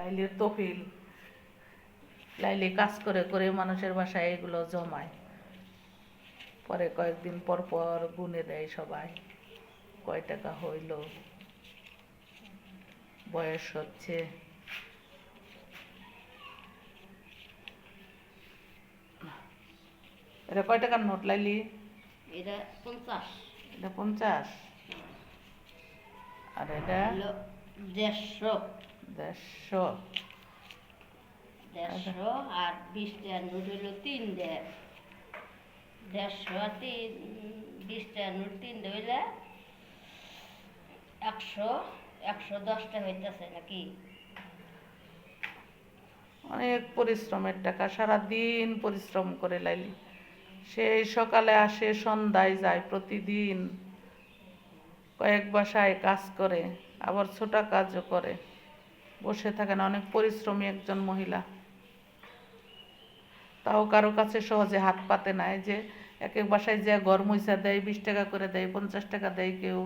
লাইলির তহবিল। লাইলি কাজ করে করে মানুষের বাসায় এগুলো জমায়, পরে কয়েকদিন পর পর গুনে দেয় সবাই কয় টাকা হইল, বয়স হচ্ছে। এটা কয় টাকার নোট লাইলি? এটা 50। এটা 50। আর এটা 150। 150। 150 আর 20 টাকার নোট হইল 3 টাকা। 150 আর 20 টাকার নোট 3 হইলে 110 টাকা হইতেছে নাকি? অনেক পরিশ্রমের টাকা, সারাদিন পরিশ্রম করে লাইলি। সেই সকালে আসে সন্ধ্যায় যায়, প্রতিদিন কয়েক বাসায় কাজ করে, আবার ছোট কাজও করে, বসে থাকে না। অনেক পরিশ্রমী একজন মহিলা। তাও কারো কাছে সহজে হাত পাতে না। এই যে এক এক বাসায় যে ঘর মুইসা দেয়, 20 টাকা করে দেয়, 50 টাকা দেয়, কেউ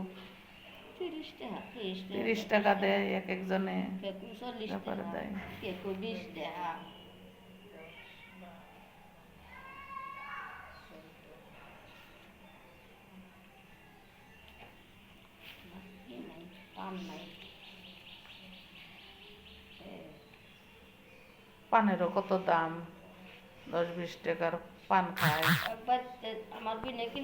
30 টাকা, 30 টাকা দেয়, এক একজনে কেউ 40 ব্যাপারে টাকা, দেয়। কেউ 20 টাকা। পান নাই। পানেরও কত দাম, 10-20 টাকার পান খায়। একবার আমার বোনে